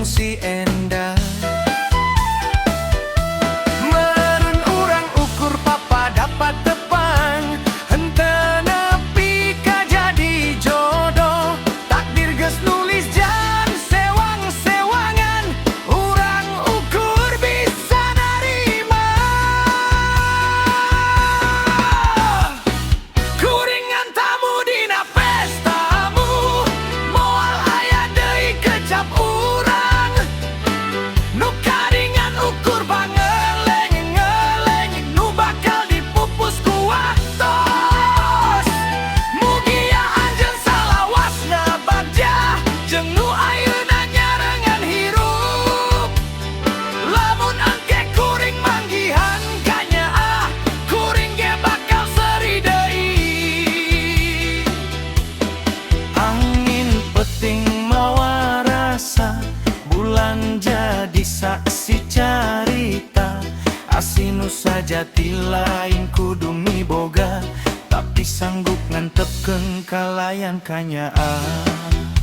si endah. Meren urang ukur papa dapat tepang, henteu nepi ka jadi jodoh. Takdir geus nulis jan sewang-sewangan, urang ukur bisa narima. Kuringan tamu dina pestamu, moal aya deui kecap urang. Nu karingan ukur bangeleng-ngeleng, nu bakal dipupus ku waktos. Mugia anjeun salawasna bagja, jeung nu ayeuna nyarengan hirup. Lamun engke kuring manggihan ka nyaah, kuring ge bakal seri deui. Angin peting mawa rasa, bulan jadi saksi carita. Asinu sajati lain kudu miboga, tapi sanggup ngantepkeun kalayan kanyaah.